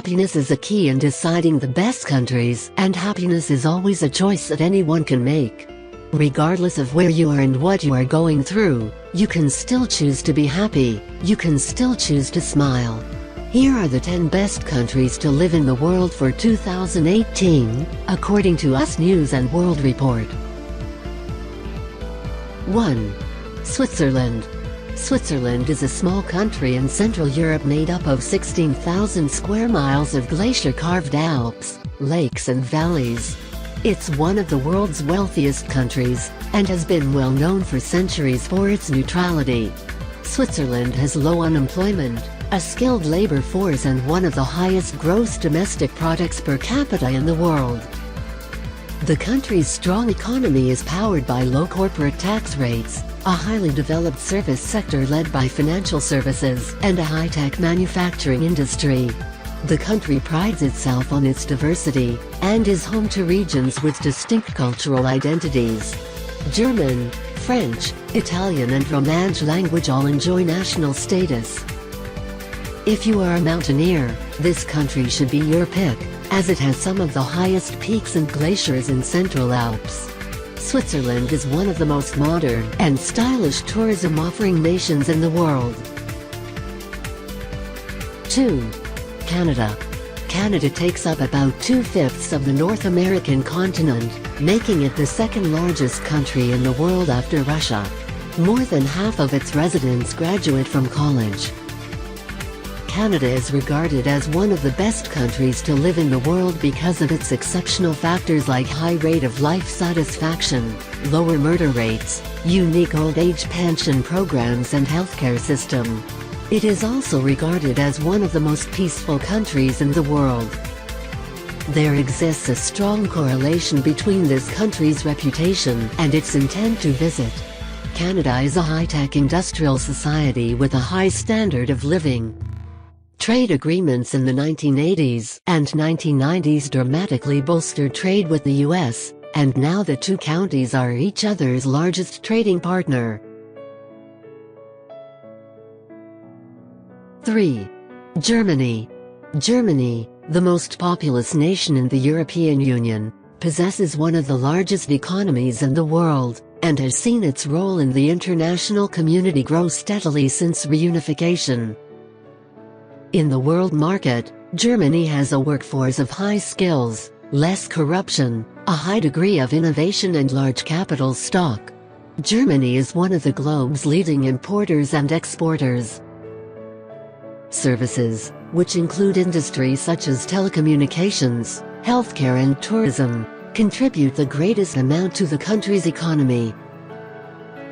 Happiness is a key in deciding the best countries, and happiness is always a choice that anyone can make. Regardless of where you are and what you are going through, you can still choose to be happy, you can still choose to smile. Here are the 10 best countries to live in the world for 2018, according to US News & World Report. 1. Switzerland. Switzerland is a small country in Central Europe made up of 16,000 square miles of glacier-carved Alps, lakes and valleys. It's one of the world's wealthiest countries, and has been well known for centuries for its neutrality. Switzerland has low unemployment, a skilled labor force and one of the highest gross domestic products per capita in the world. The country's strong economy is powered by low corporate tax rates, a highly developed service sector led by financial services, and a high-tech manufacturing industry. The country prides itself on its diversity, and is home to regions with distinct cultural identities. German, French, Italian and Romance language all enjoy national status. If you are a mountaineer, this country should be your pick, as it has some of the highest peaks and glaciers in Central Alps. Switzerland is one of the most modern and stylish tourism offering nations in the world. 2. Canada. Canada takes up about 2/5 of the North American continent, making it the second largest country in the world after Russia. More than half of its residents graduate from college. Canada is regarded as one of the best countries to live in the world because of its exceptional factors like high rate of life satisfaction, lower murder rates, unique old age pension programs and healthcare system. It is also regarded as one of the most peaceful countries in the world. There exists a strong correlation between this country's reputation and its intent to visit. Canada is a high-tech industrial society with a high standard of living. Trade agreements in the 1980s and 1990s dramatically bolstered trade with the US, and now the two countries are each other's largest trading partner. 3. Germany. Germany, the most populous nation in the European Union, possesses one of the largest economies in the world, and has seen its role in the international community grow steadily since reunification. In the world market, Germany has a workforce of high skills, less corruption, a high degree of innovation and large capital stock. Germany is one of the globe's leading importers and exporters. Services, which include industries such as telecommunications, healthcare and tourism, contribute the greatest amount to the country's economy.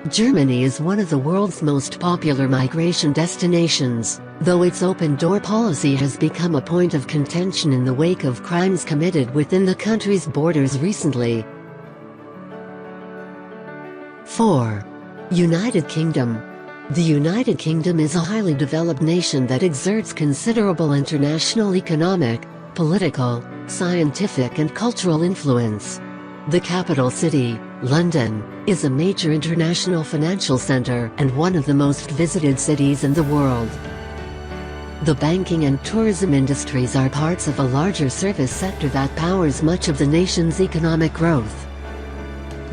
Germany is one of the world's most popular migration destinations, though its open-door policy has become a point of contention in the wake of crimes committed within the country's borders recently. 4. United Kingdom. The United Kingdom is a highly developed nation that exerts considerable international economic, political, scientific and cultural influence. The capital city, London, is a major international financial center and one of the most visited cities in the world. The banking and tourism industries are parts of a larger service sector that powers much of the nation's economic growth.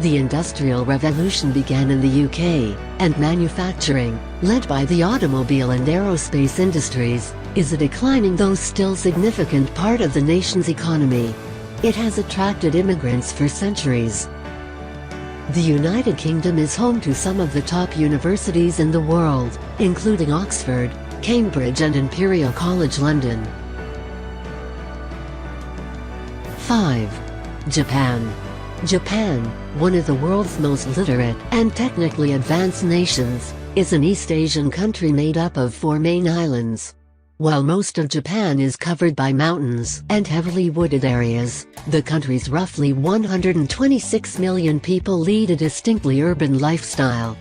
The Industrial Revolution began in the UK, and manufacturing, led by the automobile and aerospace industries, is a declining though still significant part of the nation's economy. It has attracted immigrants for centuries. The United Kingdom is home to some of the top universities in the world, including Oxford, Cambridge and Imperial College London. 5. Japan. Japan, one of the world's most literate and technically advanced nations, is an East Asian country made up of 4 main islands. While most of Japan is covered by mountains and heavily wooded areas, the country's roughly 126 million people lead a distinctly urban lifestyle.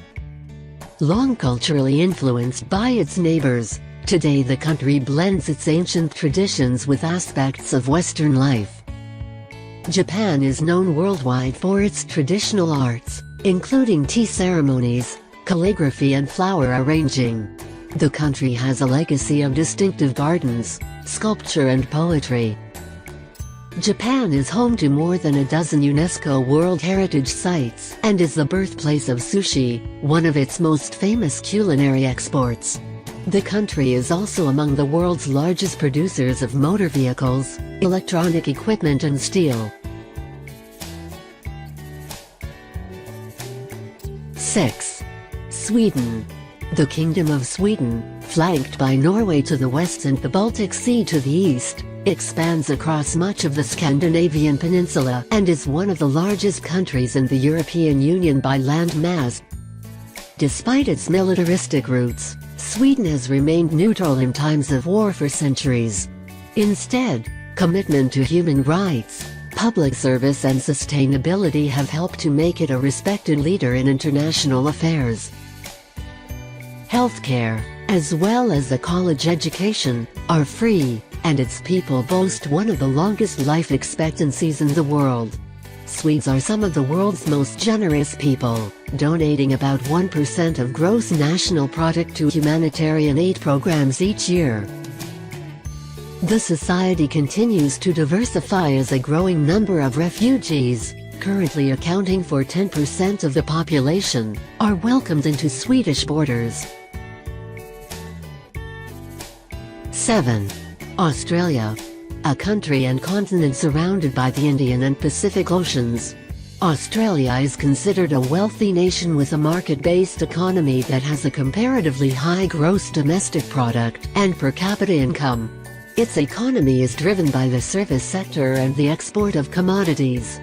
Long culturally influenced by its neighbors, today the country blends its ancient traditions with aspects of Western life. Japan is known worldwide for its traditional arts, including tea ceremonies, calligraphy and flower arranging. The country has a legacy of distinctive gardens, sculpture and poetry. Japan is home to more than a dozen UNESCO World Heritage Sites and is the birthplace of sushi, one of its most famous culinary exports. The country is also among the world's largest producers of motor vehicles, electronic equipment and steel. 6. Sweden. The Kingdom of Sweden, flanked by Norway to the west and the Baltic Sea to the east, expands across much of the Scandinavian peninsula and is one of the largest countries in the European Union by land mass. Despite its militaristic roots, Sweden has remained neutral in times of war for centuries. Instead, commitment to human rights, public service and sustainability have helped to make it a respected leader in international affairs. Healthcare, as well as a college education, are free, and its people boast one of the longest life expectancies in the world. Swedes are some of the world's most generous people, donating about 1% of gross national product to humanitarian aid programs each year. The society continues to diversify as a growing number of refugees, currently accounting for 10% of the population, are welcomed into Swedish borders. 7. Australia. A country and continent surrounded by the Indian and Pacific Oceans. Australia is considered a wealthy nation with a market-based economy that has a comparatively high gross domestic product and per capita income. Its economy is driven by the service sector and the export of commodities.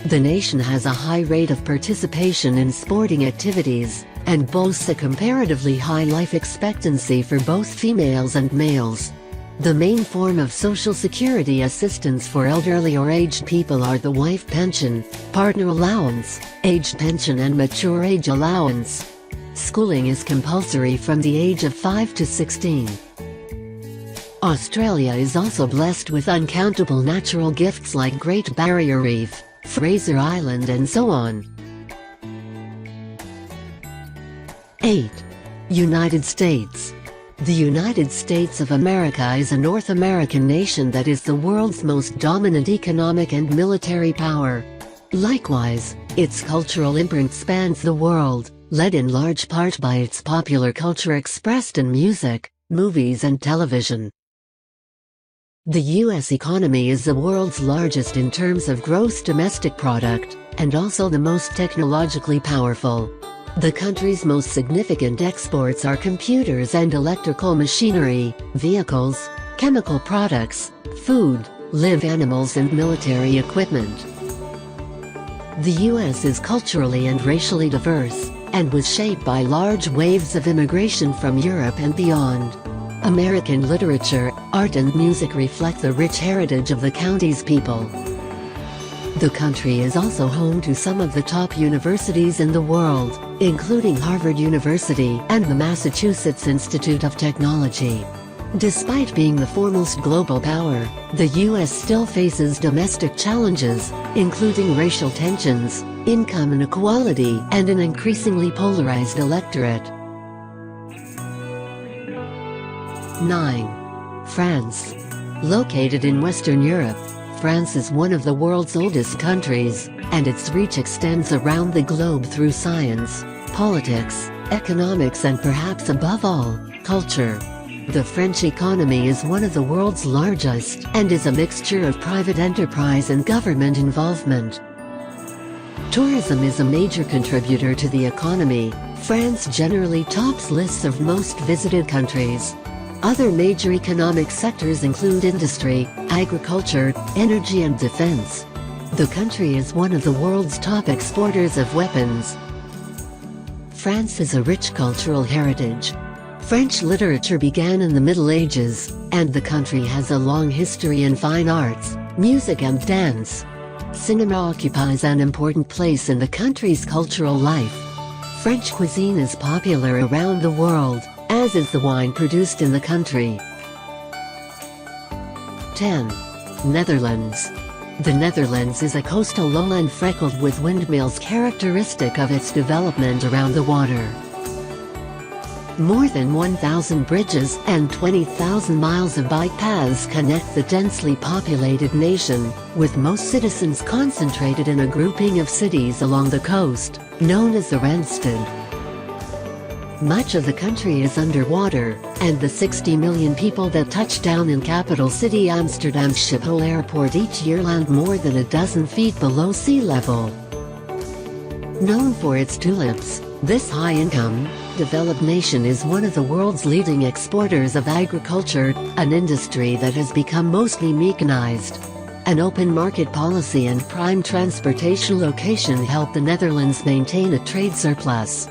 The nation has a high rate of participation in sporting activities, and boasts a comparatively high life expectancy for both females and males. The main form of social security assistance for elderly or aged people are the wife pension, partner allowance, aged pension and mature age allowance. Schooling is compulsory from the age of 5 to 16. Australia is also blessed with uncountable natural gifts like Great Barrier Reef, Fraser Island and so on. 8. United States. The United States of America is a North American nation that is the world's most dominant economic and military power. Likewise, its cultural imprint spans the world, led in large part by its popular culture expressed in music, movies and television. The U.S. economy is the world's largest in terms of gross domestic product, and also the most technologically powerful. The country's most significant exports are computers and electrical machinery, vehicles, chemical products, food, live animals and military equipment. The U.S. is culturally and racially diverse, and was shaped by large waves of immigration from Europe and beyond. American literature, art and music reflect the rich heritage of the county's people. The country is also home to some of the top universities in the world, including Harvard University and the Massachusetts Institute of Technology. Despite being the foremost global power, the U.S. still faces domestic challenges, including racial tensions, income inequality, and an increasingly polarized electorate. 9. France. Located in Western Europe, France is one of the world's oldest countries, and its reach extends around the globe through science, politics, economics and perhaps above all, culture. The French economy is one of the world's largest and is a mixture of private enterprise and government involvement. Tourism is a major contributor to the economy. France generally tops lists of most visited countries. Other major economic sectors include industry, agriculture, energy and defense. The country is one of the world's top exporters of weapons. France has a rich cultural heritage. French literature began in the Middle Ages, and the country has a long history in fine arts, music and dance. Cinema occupies an important place in the country's cultural life. French cuisine is popular around the world, as is the wine produced in the country. 10. Netherlands. The Netherlands is a coastal lowland freckled with windmills characteristic of its development around the water. More than 1,000 bridges and 20,000 miles of bike paths connect the densely populated nation, with most citizens concentrated in a grouping of cities along the coast, known as the Randstad. Much of the country is underwater, and the 60 million people that touch down in capital city Amsterdam's Schiphol Airport each year land more than a dozen feet below sea level. Known for its tulips, this high-income, developed nation is one of the world's leading exporters of agriculture, an industry that has become mostly mechanized. An open market policy and prime transportation location help the Netherlands maintain a trade surplus.